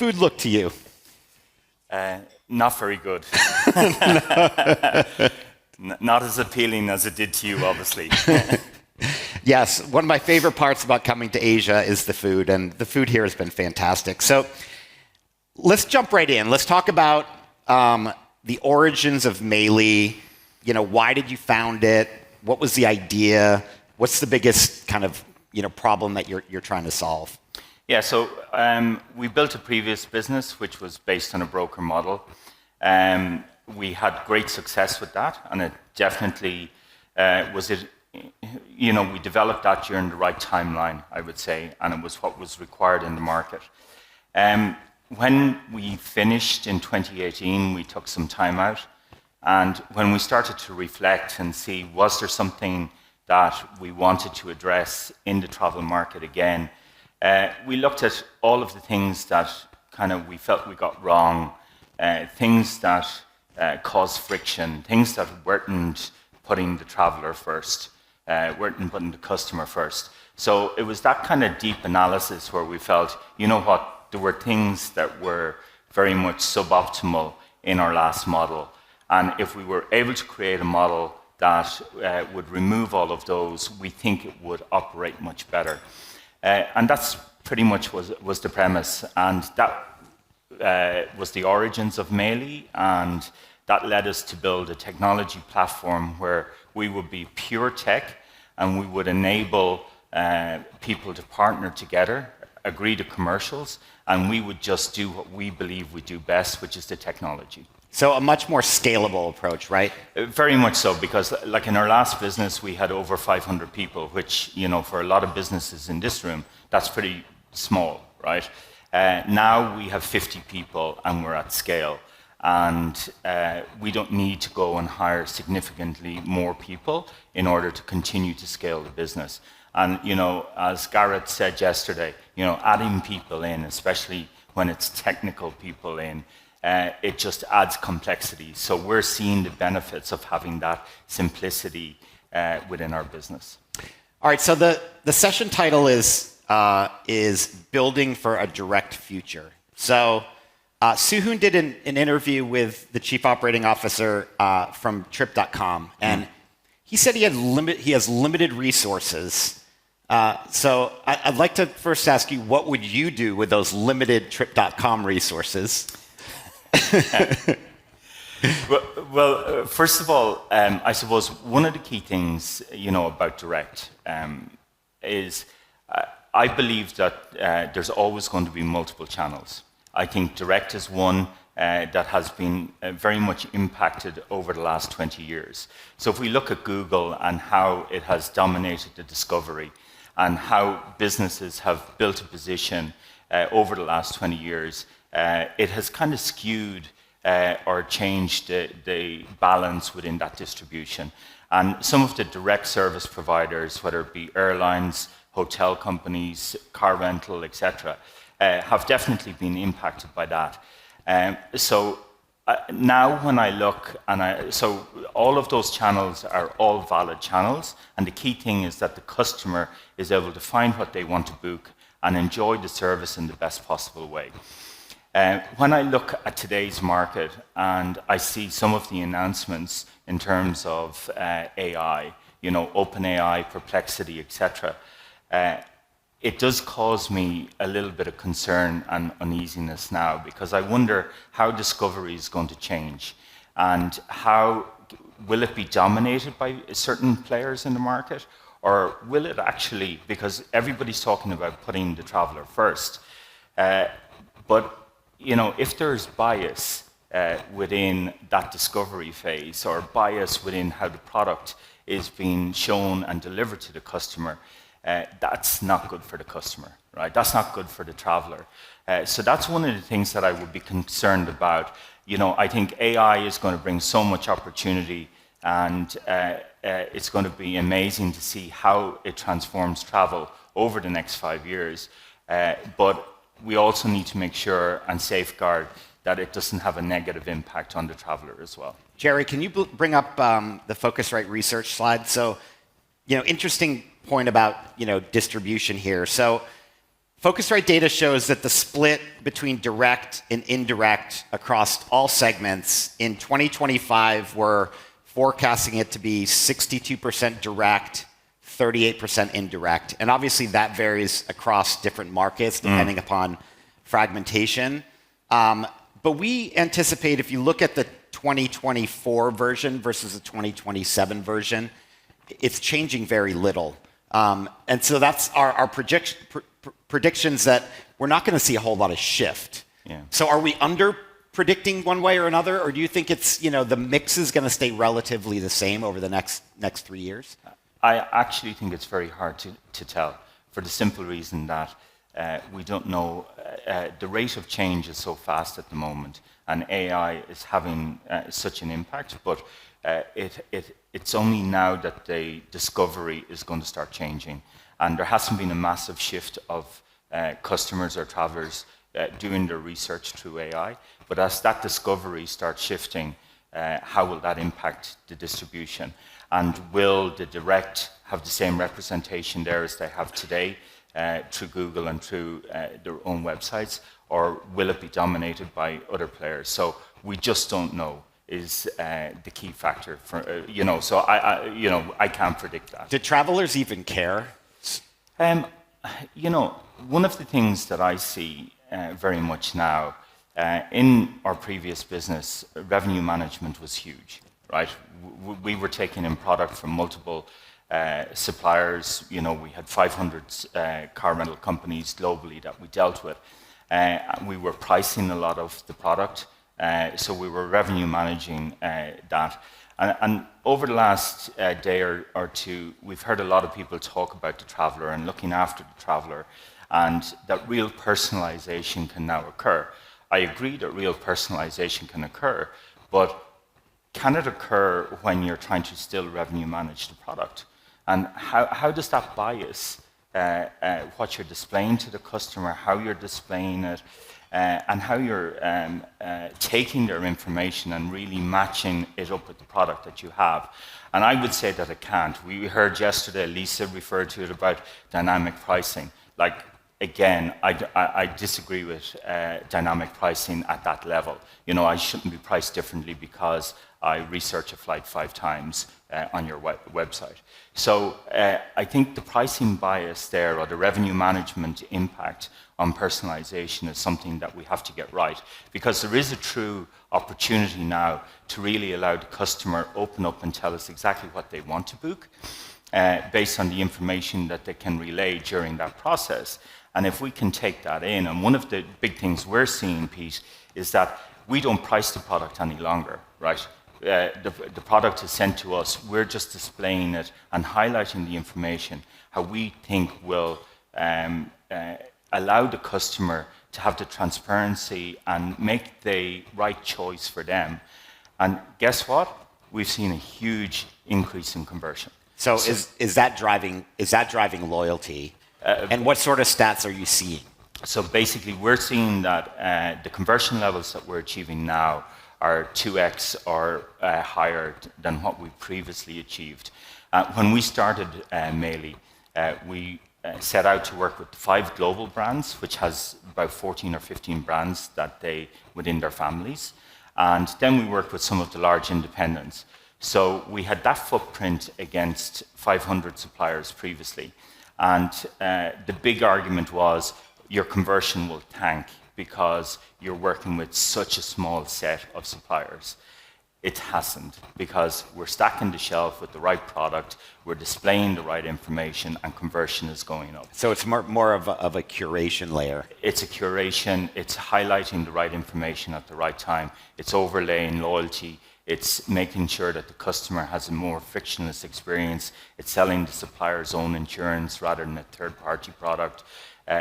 food look to you? Not very good. Not as appealing as it did to you, obviously. Yes, one of my favorite parts about coming to Asia is the food, and the food here has been fantastic. So let's jump right in. Let's talk about the origins of Meili. Why did you found it? What was the idea? What's the biggest kind of problem that you're trying to solve? Yeah, so we built a previous business which was based on a broker model. We had great success with that, and it definitely we developed that during the right timeline, I would say, and it was what was required in the market. When we finished in 2018, we took some time out, and when we started to reflect and see, was there something that we wanted to address in the travel market again, we looked at all of the things that we felt we got wrong, things that caused friction, things that weren't putting the traveler first, weren't putting the customer first. So it was that kind of deep analysis where we felt, there were things that were very much suboptimal in our last model. And if we were able to create a model that would remove all of those, we think it would operate much better. And that's pretty much was the premise. And that was the origins of Meili, and that led us to build a technology platform where we would be pure tech, and we would enable people to partner together, agree to commercials, and we would just do what we believe we do best, which is the technology. So a much more scalable approach, right? Very much so, because like in our last business, we had over 500 people, which, for a lot of businesses in this room, that's pretty small, right? Now we have 50 people and we're at scale. And we don't need to go and hire significantly more people in order to continue to scale the business. And, as Garrett said yesterday, adding people in, especially when it's technical people in, it just adds complexity. So we're seeing the benefits of having that simplicity within our business. All right, so the session title is Building for a Direct Future. So Suhoon did an interview with the chief operating officer from Trip.com, and he said he has limited resources. So I'd like to first ask you, what would you do with those limited Trip.com resources? Well, first of all, I suppose one of the key things, about direct is I believe that there's always going to be multiple channels. I think direct is one that has been very much impacted over the last 20 years. So if we look at Google and how it has dominated the discovery and how businesses have built a position over the last 20 years, it has kind of skewed or changed the balance within that distribution. And some of the direct service providers, whether it be airlines, hotel companies, car rental, etc., have definitely been impacted by that. So now when I look, so all of those channels are all valid channels, and the key thing is that the customer is able to find what they want to book and enjoy the service in the best possible way. When I look at today's market and I see some of the announcements in terms of AI, OpenAI, Perplexity, etc., it does cause me a little bit of concern and uneasiness now, because I wonder how discovery is going to change, and how will it be dominated by certain players in the market, or will it actually, because everybody's talking about putting the traveler first, but if there's bias within that discovery phase, or bias within how the product is being shown and delivered to the customer, that's not good for the customer, right? That's not good for the traveler. So that's one of the things that I would be concerned about. I think AI is going to bring so much opportunity, and it's going to be amazing to see how it transforms travel over the next 5 years. But we also need to make sure and safeguard that it doesn't have a negative impact on the traveler as well. Jerry, can you bring up the Phocuswright research slide? So, interesting point about distribution here. So Phocuswright data shows that the split between direct and indirect across all segments in 2025, we're forecasting it to be 62% direct, 38% indirect. And obviously that varies across different markets depending upon fragmentation. But we anticipate if you look at the 2024 version versus the 2027 version, it's changing very little. And so that's our predictions that we're not going to see a whole lot of shift. Yeah. So are we under predicting one way or another, or do you think it's, the mix is going to stay relatively the same over the next 3 years? I actually think it's very hard to tell for the simple reason that we don't know. The rate of change is so fast at the moment, and AI is having such an impact, but it's only now that the discovery is going to start changing. And there hasn't been a massive shift of customers or travelers doing their research through AI. But as that discovery starts shifting, how will that impact the distribution? And will the direct have the same representation there as they have today through Google and through their own websites? Or will it be dominated by other players? So we just don't know is the key factor for, so I can't predict that. Do travelers even care? One of the things that I see very much now, in our previous business, revenue management was huge, right? We were taking in product from multiple suppliers. We had 500 car rental companies globally that we dealt with. We were pricing a lot of the product, so we were revenue managing that. And over the last day or two, we've heard a lot of people talk about the traveler and looking after the traveler, and that real personalization can now occur. I agree that real personalization can occur, but can it occur when you're trying to still revenue manage the product? And how does that bias what you're displaying to the customer, how you're displaying it, and how you're taking their information and really matching it up with the product that you have? And I would say that it can't. We heard yesterday Lisa referred to it about dynamic pricing. Again, I disagree with dynamic pricing at that level. I shouldn't be priced differently because I research a flight 5 times on your website. So I think the pricing bias there, or the revenue management impact on personalization, is something that we have to get right, because there is a true opportunity now to really allow the customer open up and tell us exactly what they want to book based on the information that they can relay during that process. And if we can take that in, and one of the big things we're seeing, Pete, is that we don't price the product any longer, right? The product is sent to us. We're just displaying it and highlighting the information, how we think will allow the customer to have the transparency and make the right choice for them. And guess what? We've seen a huge increase in conversion. So is that driving loyalty? And what sort of stats are you seeing? So basically, we're seeing that the conversion levels that we're achieving now are 2x or higher than what we previously achieved. When we started Meili, we set out to work with 5 global brands, which has about 14 or 15 brands within their families. And then we worked with some of the large independents. So we had that footprint against 500 suppliers previously. And the big argument was your conversion will tank because you're working with such a small set of suppliers. It hasn't, because we're stacking the shelf with the right product, we're displaying the right information, and conversion is going up. So it's more of a curation layer. It's a curation, it's highlighting the right information at the right time, it's overlaying loyalty, it's making sure that the customer has a more frictionless experience, it's selling the supplier's own insurance rather than a third-party product.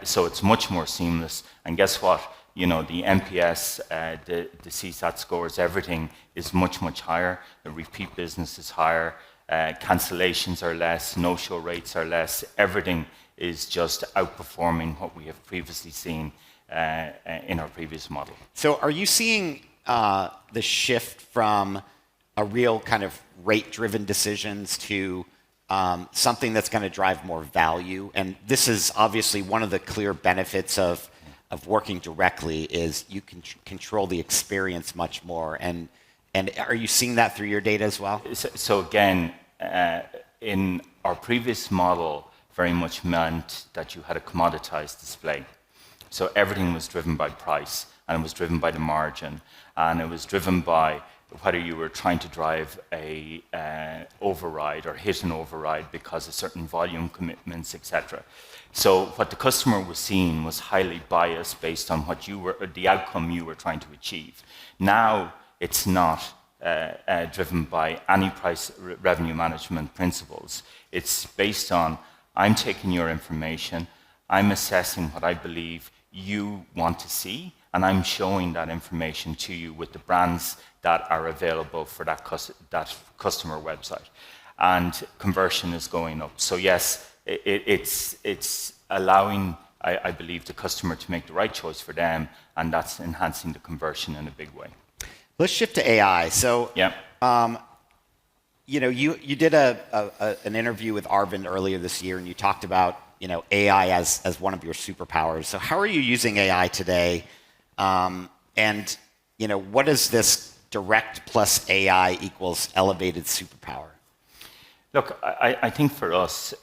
So it's much more seamless. And guess what? The NPS, the CSAT scores, everything is much, much higher. The repeat business is higher. Cancellations are less. No-show rates are less. Everything is just outperforming what we have previously seen in our previous model. So are you seeing the shift from a real kind of rate-driven decisions to something that's going to drive more value. And this is obviously one of the clear benefits of working directly is you can control the experience much more. And are you seeing that through your data as well? So again, in our previous model, very much meant that you had a commoditized display. So everything was driven by price, and it was driven by the margin, and it was driven by whether you were trying to drive a override or hit an override because of certain volume commitments, etc. So what the customer was seeing was highly biased based on what you were, the outcome you were trying to achieve. Now it's not driven by any price revenue management principles. It's based on, I'm taking your information, I'm assessing what I believe you want to see, and I'm showing that information to you with the brands that are available for that customer website. And conversion is going up. So yes, it's allowing, I believe, the customer to make the right choice for them, and that's enhancing the conversion in a big way. Let's shift to AI. So, you did an interview with Arvind earlier this year, and you talked about AI as one of your superpowers. So, how are you using AI today? And what is this direct plus AI equals elevated superpower? Look, I think for us,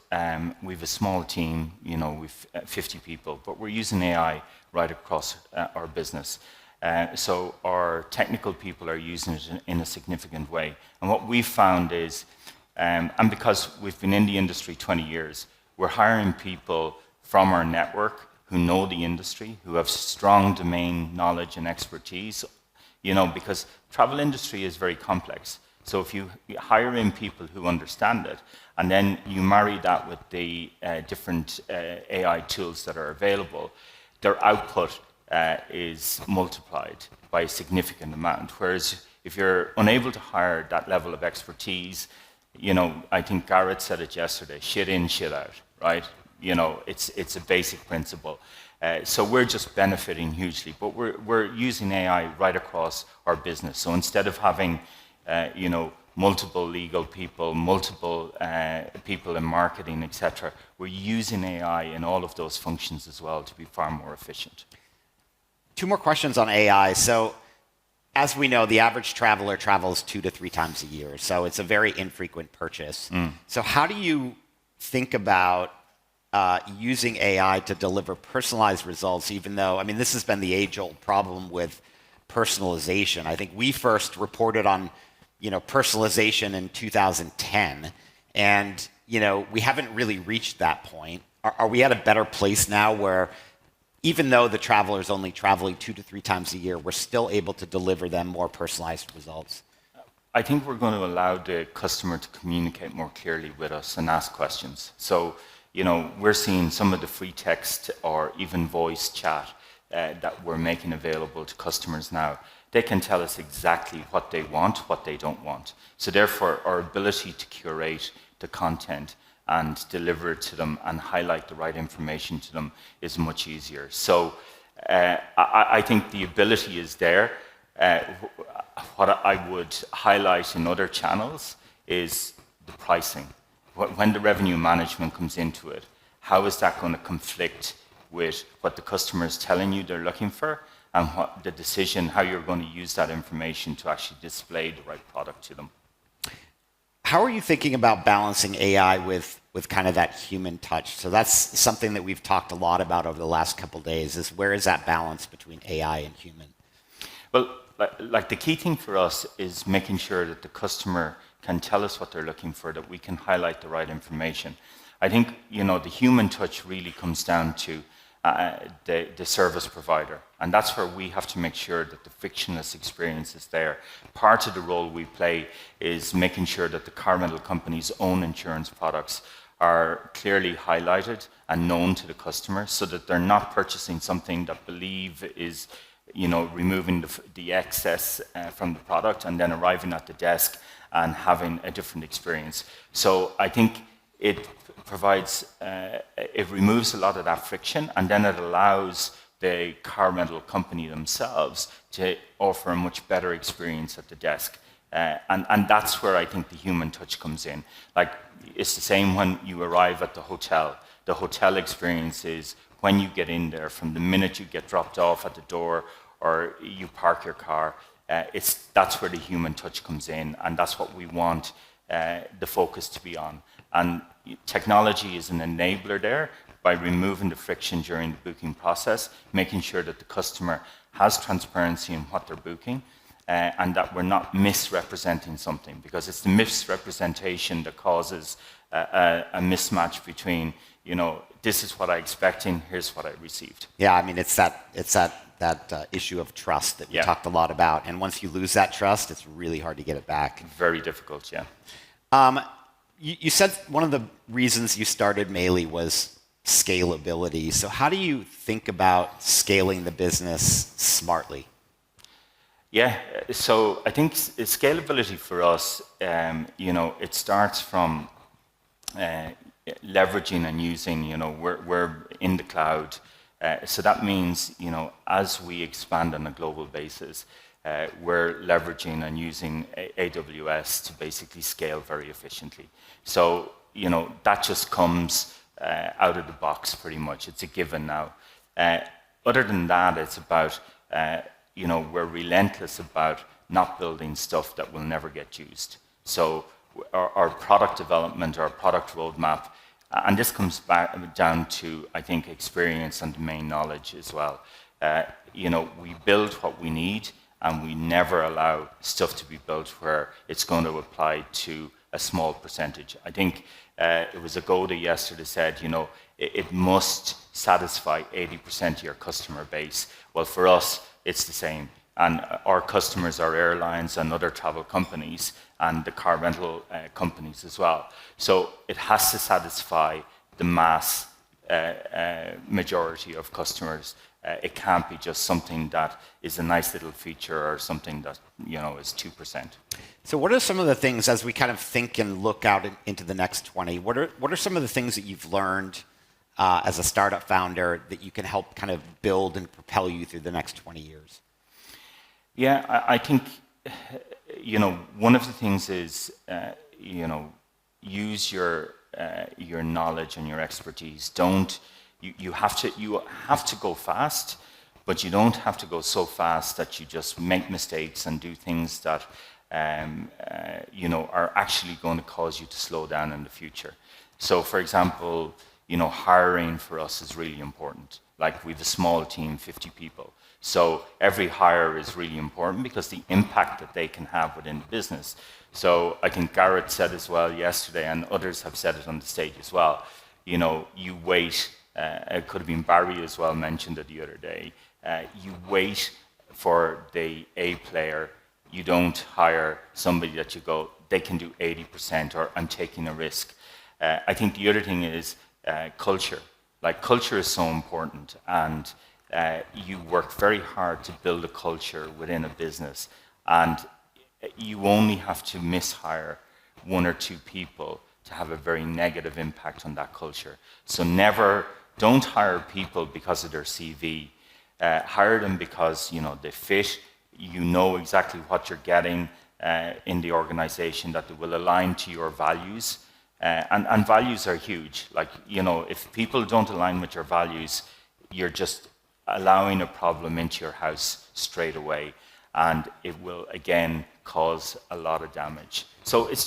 we have a small team. We've 50 people, but we're using AI right across our business. So our technical people are using it in a significant way. And what we've found is, and because we've been in the industry 20 years, we're hiring people from our network who know the industry, who have strong domain knowledge and expertise, because travel industry is very complex. So if you hire in people who understand it, and then you marry that with the different AI tools that are available, their output is multiplied by a significant amount. Whereas if you're unable to hire that level of expertise, I think Garrett said it yesterday, shit in, shit out, right? It's a basic principle. So we're just benefiting hugely, but we're using AI right across our business. So instead of having, multiple legal people, multiple people in marketing, etc., we're using AI in all of those functions as well to be far more efficient. Two more questions on AI. So, as we know, the average traveler travels 2 to 3 times a year. So it's a very infrequent purchase. So how do you think about using AI to deliver personalized results, even though, this has been the age-old problem with personalization. I think we first reported on, personalization in 2010, and, we haven't really reached that point. Are we at a better place now where even though the traveler is only traveling 2 to 3 times a year, we're still able to deliver them more personalized results? I think we're going to allow the customer to communicate more clearly with us and ask questions. So, we're seeing some of the free text or even voice chat that we're making available to customers now. They can tell us exactly what they want, what they don't want. So therefore, our ability to curate the content and deliver it to them and highlight the right information to them is much easier. So I think the ability is there. What I would highlight in other channels is the pricing. When the revenue management comes into it, how is that going to conflict with what the customer is telling you they're looking for, and what the decision, how you're going to use that information to actually display the right product to them? How are you thinking about balancing AI with kind of that human touch? So that's something that we've talked a lot about over the last couple of days, is where is that balance between AI and human? Well, like the key thing for us is making sure that the customer can tell us what they're looking for, that we can highlight the right information. I think, the human touch really comes down to the service provider. And that's where we have to make sure that the frictionless experience is there. Part of the role we play is making sure that the car rental company's own insurance products are clearly highlighted and known to the customer, so that they're not purchasing something that believe is, removing the excess from the product and then arriving at the desk and having a different experience. So I think it provides, it removes a lot of that friction, and then it allows the car rental company themselves to offer a much better experience at the desk. And that's where I think the human touch comes in. Like, it's the same when you arrive at the hotel. The hotel experience is when you get in there, from the minute you get dropped off at the door or you park your car, that's where the human touch comes in, and that's what we want the focus to be on. And technology is an enabler there by removing the friction during the booking process, making sure that the customer has transparency in what they're booking, and that we're not misrepresenting something, because it's the misrepresentation that causes a mismatch between, this is what I expecting, here's what I received. Yeah, I mean, it's that issue of trust that we talked a lot about, and once you lose that trust, it's really hard to get it back. Very difficult, yeah. You said one of the reasons you started Meili was scalability. So how do you think about scaling the business smartly? Yeah, so I think scalability for us, it starts from leveraging and using, we're in the cloud. So that means, as we expand on a global basis, we're leveraging and using AWS to basically scale very efficiently. So, that just comes out of the box pretty much. It's a given now. Other than that, it's about, we're relentless about not building stuff that will never get used. So our product development, our product roadmap, and this comes back down to, I think, experience and domain knowledge as well. We build what we need, and we never allow stuff to be built where it's going to apply to a small percentage. I think it was Agoda yesterday said, it must satisfy 80% of your customer base. Well, for us, it's the same. And our customers are airlines and other travel companies and the car rental companies as well. So it has to satisfy the mass majority of customers. It can't be just something that is a nice little feature or something that is 2%. So what are some of the things, as we kind of think and look out into the next 20, what are some of the things that you've learned as a startup founder that you can help kind of build and propel you through the next 20 years? Yeah, I think, one of the things is, use your knowledge and your expertise. You have to go fast, but you don't have to go so fast that you just make mistakes and do things that are actually going to cause you to slow down in the future. So, for example, hiring for us is really important. Like, we have a small team, 50 people. So every hire is really important because the impact that they can have within the business. So I think Garrett said as well yesterday, and others have said it on the stage as well, you wait, it could have been Barry as well mentioned it the other day, you wait for the A player, you don't hire somebody that you go, they can do 80% or I'm taking a risk. I think the other thing is culture. Like, culture is so important, and you work very hard to build a culture within a business, and you only have to mishire one or two people to have a very negative impact on that culture. So don't hire people because of their CV. Hire them because they fit. You know exactly what you're getting in the organization, that they will align to your values. And values are huge. Like, if people don't align with your values, you're just allowing a problem into your house straight away, and it will again cause a lot of damage. So it's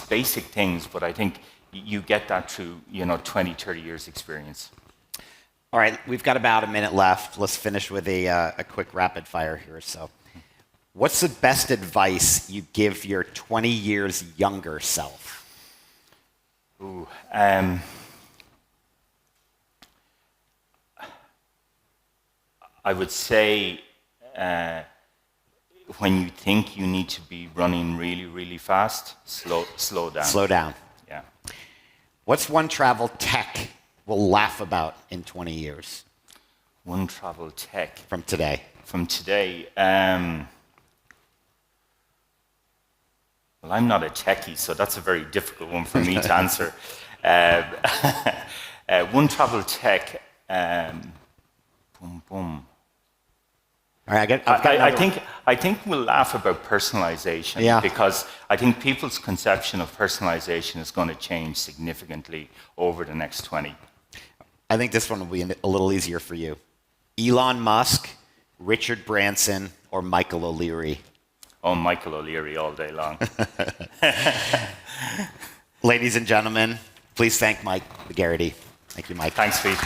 basic things, but I think you get that through 20, 30 years experience. All right, we've got about a minute left. Let's finish with a quick rapid fire here. So, what's the best advice you give your 20 years younger self? Ooh, I would say when you think you need to be running really, really fast, slow down. Slow down. Yeah. What's one travel tech we'll laugh about in 20 years? One travel tech. From today. From today. Well, I'm not a techie, so that's a very difficult one for me to answer. One travel tech. All right, I've got I think we'll laugh about personalization because I think people's conception of personalization is going to change significantly over the next 20. I think this one will be a little easier for you. Elon Musk, Richard Branson, or Michael O'Leary? Oh, Michael O'Leary all day long. Ladies and gentlemen, please thank Mike McGearty. Thank you, Mike. Thanks, Pete.